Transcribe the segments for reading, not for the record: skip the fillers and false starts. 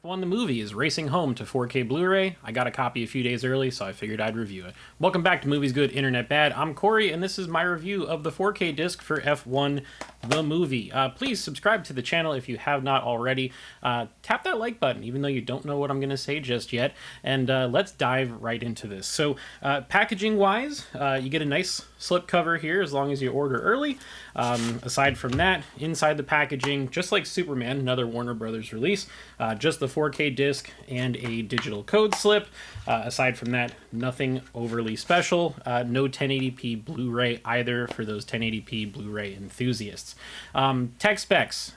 F1 the movie is racing home to 4K Blu-ray. I got a copy a few days early, so I figured I'd review it. Welcome back to Movies Good, Internet Bad. I'm Cory, and this is my review of the 4K disc for F1 the movie. Please subscribe to the channel if you have not already. Tap that like button, even though you don't know what I'm going to say just yet. And let's dive right into this. So, packaging-wise, you get a nice slipcover here as long as you order early. Aside from that, inside the packaging, just like Superman, another Warner Brothers release, just the 4K disc and a digital code slip. Aside from that, nothing overly special. No 1080p Blu-ray either for those 1080p Blu-ray enthusiasts. Tech specs,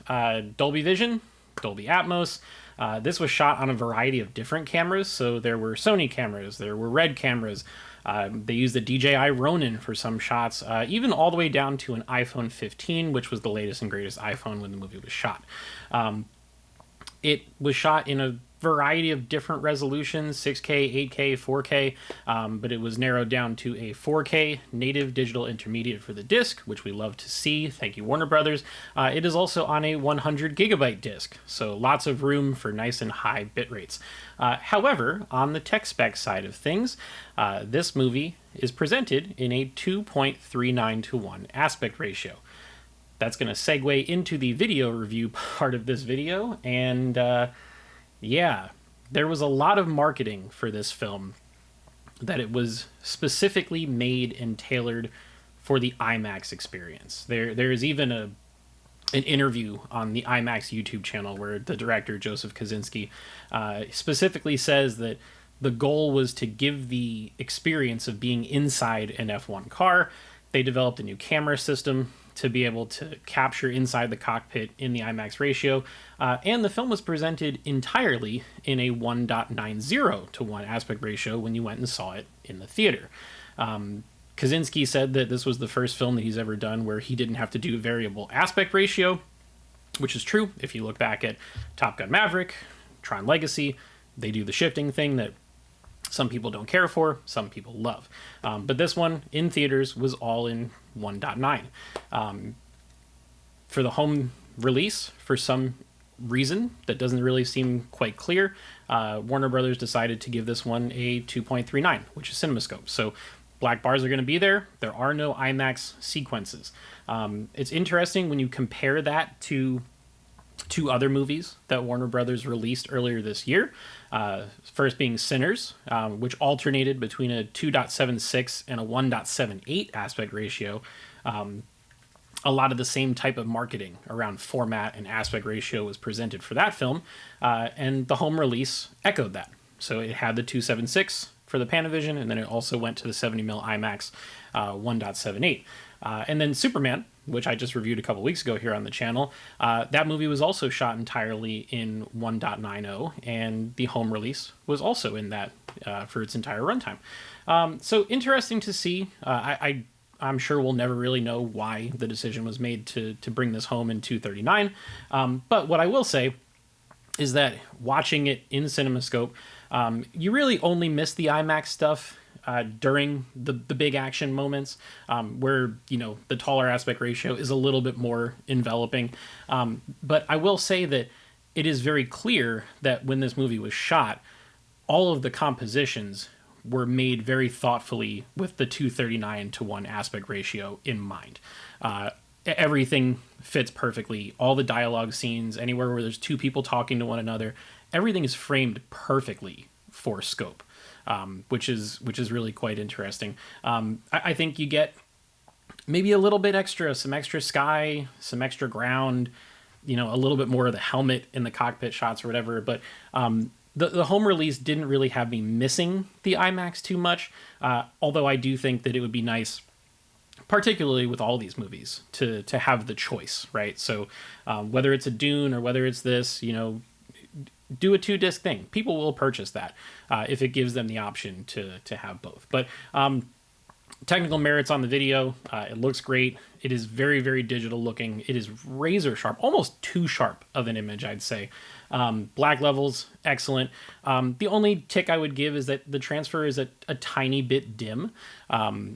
Dolby Vision, Dolby Atmos. This was shot on a variety of different cameras, so there were Sony cameras, there were Red cameras. They used the DJI Ronin for some shots, even all the way down to an iPhone 15, which was the latest and greatest iPhone when the movie was shot. It was shot in a variety of different resolutions, 6K, 8K, 4K, but it was narrowed down to a 4K native digital intermediate for the disc, which we love to see. Thank you, Warner Brothers. It is also on a 100 gigabyte disc, so lots of room for nice and high bit rates. However, on the tech spec side of things, this movie is presented in a 2.39:1 aspect ratio. That's going to segue into the video review part of this video, and yeah, there was a lot of marketing for this film that it was specifically made and tailored for the IMAX experience. There is even an interview on the IMAX YouTube channel where the director, Joseph Kosinski, specifically says that the goal was to give the experience of being inside an F1 car. They developed a new camera system to be able to capture inside the cockpit in the IMAX ratio, and the film was presented entirely in a 1.90:1 aspect ratio when you went and saw it in the theater. Kosinski said that this was the first film that he's ever done where he didn't have to do variable aspect ratio, which is true. If you look back at Top Gun Maverick, Tron Legacy, they do the shifting thing that some people don't care for, some people love. But this one, in theaters, was all in 1.9. For the home release, for some reason that doesn't really seem quite clear, Warner Brothers decided to give this one a 2.39, which is CinemaScope. So black bars are going to be there. There are no IMAX sequences. It's interesting when you compare that to two other movies that Warner Brothers released earlier this year. First being Sinners, which alternated between a 2.76 and a 1.78 aspect ratio. A lot of the same type of marketing around format and aspect ratio was presented for that film, and the home release echoed that. So it had the 2.76 for the Panavision, and then it also went to the 70mm IMAX 1.78. And then Superman, which I just reviewed a couple weeks ago here on the channel, that movie was also shot entirely in 1.90, and the home release was also in that for its entire runtime. So interesting to see. I'm sure we'll never really know why the decision was made to bring this home in 2.39. But what I will say is that watching it in CinemaScope, you really only miss the IMAX stuff during the big action moments, where, you know, the taller aspect ratio is a little bit more enveloping. But I will say that it is very clear that when this movie was shot, all of the compositions were made very thoughtfully with the 2.39:1 aspect ratio in mind. Everything fits perfectly. All the dialogue scenes, anywhere where there's two people talking to one another, everything is framed perfectly for scope. Which is really quite interesting. I think you get maybe a little bit extra, some extra sky, some extra ground, you know, a little bit more of the helmet in the cockpit shots or whatever. But the home release didn't really have me missing the IMAX too much, although I do think that it would be nice, particularly with all these movies, to have the choice, right? So whether it's a Dune or whether it's this, you know, do a 2-disc thing. People will purchase that if it gives them the option to have both. But Technical merits on the video, it looks great. It is very, very digital looking. It is razor sharp, almost too sharp of an image, I'd say. Black levels, excellent. The only tick I would give is that the transfer is a tiny bit dim,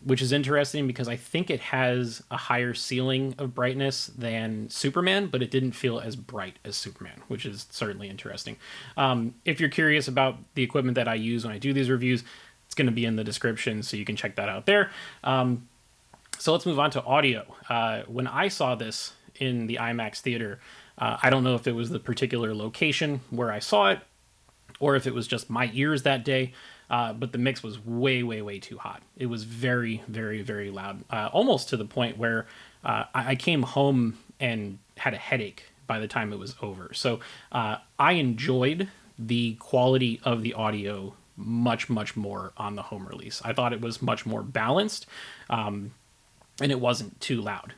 which is interesting because I think it has a higher ceiling of brightness than Superman, but it didn't feel as bright as Superman, which is certainly interesting. If you're curious about the equipment that I use when I do these reviews, it's going to be in the description, so you can check that out there. So let's move on to audio. When I saw this in the IMAX theater, I don't know if it was the particular location where I saw it or if it was just my ears that day, but the mix was way, way, way too hot. It was very, very, very loud, almost to the point where I came home and had a headache by the time it was over. So I enjoyed the quality of the audio much, much more on the home release. I thought it was much more balanced, and it wasn't too loud.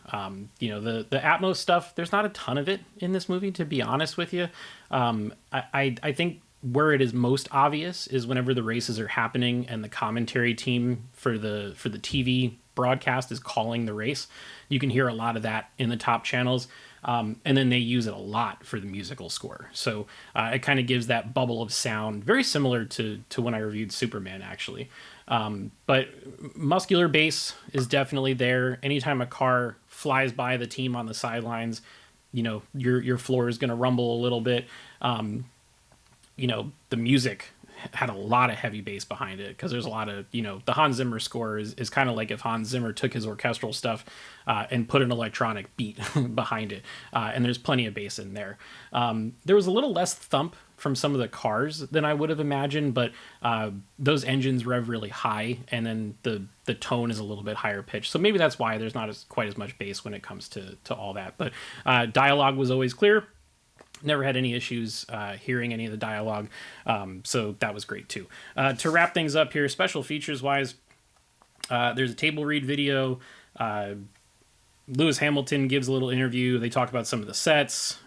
You know, the Atmos stuff, there's not a ton of it in this movie, to be honest with you. I think where it is most obvious is whenever the races are happening and the commentary team for the TV broadcast is calling the race. You can hear a lot of that in the top channels. And then they use it a lot for the musical score. So it kind of gives that bubble of sound, very similar to when I reviewed Superman, actually. But muscular bass is definitely there. Anytime a car flies by the team on the sidelines, you know, your floor is going to rumble a little bit. You know, the music had a lot of heavy bass behind it because there's a lot of, you know, the Hans Zimmer score is kind of like if Hans Zimmer took his orchestral stuff and put an electronic beat behind it. And there's plenty of bass in there. There was a little less thump from some of the cars than I would have imagined, but those engines rev really high, and then the tone is a little bit higher pitched. So maybe that's why there's not quite as much bass when it comes to all that. But dialogue was always clear. Never had any issues hearing any of the dialogue, so that was great too. To wrap things up here, special features wise, there's a table read video. Lewis Hamilton gives a little interview. They talk about some of the sets,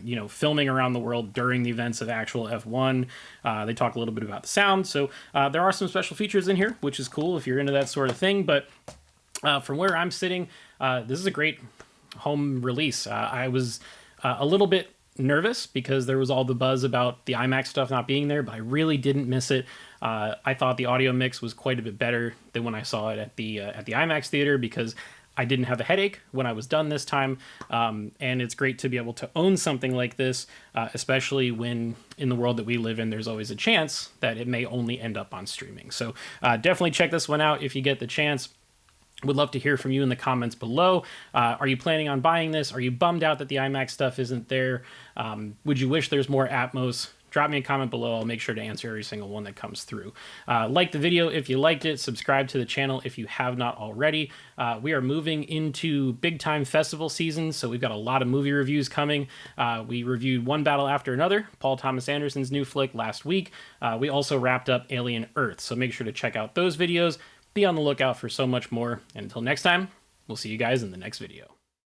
you know, filming around the world during the events of actual F1. They talk a little bit about the sound. So there are some special features in here, which is cool if you're into that sort of thing. But from where I'm sitting, this is a great home release. I was a little bit nervous because there was all the buzz about the IMAX stuff not being there, but I really didn't miss it. I thought the audio mix was quite a bit better than when I saw it at the IMAX theater because I didn't have a headache when I was done this time. And it's great to be able to own something like this, especially when in the world that we live in, there's always a chance that it may only end up on streaming. So definitely check this one out if you get the chance. Would love to hear from you in the comments below. Are you planning on buying this? Are you bummed out that the IMAX stuff isn't there? Would you wish there's more Atmos? Drop me a comment below. I'll make sure to answer every single one that comes through. Like the video if you liked it. Subscribe to the channel if you have not already. We are moving into big time festival season, so we've got a lot of movie reviews coming. We reviewed One Battle After Another, Paul Thomas Anderson's new flick, last week. We also wrapped up Alien Earth, so make sure to check out those videos. Be on the lookout for so much more. And until next time, we'll see you guys in the next video.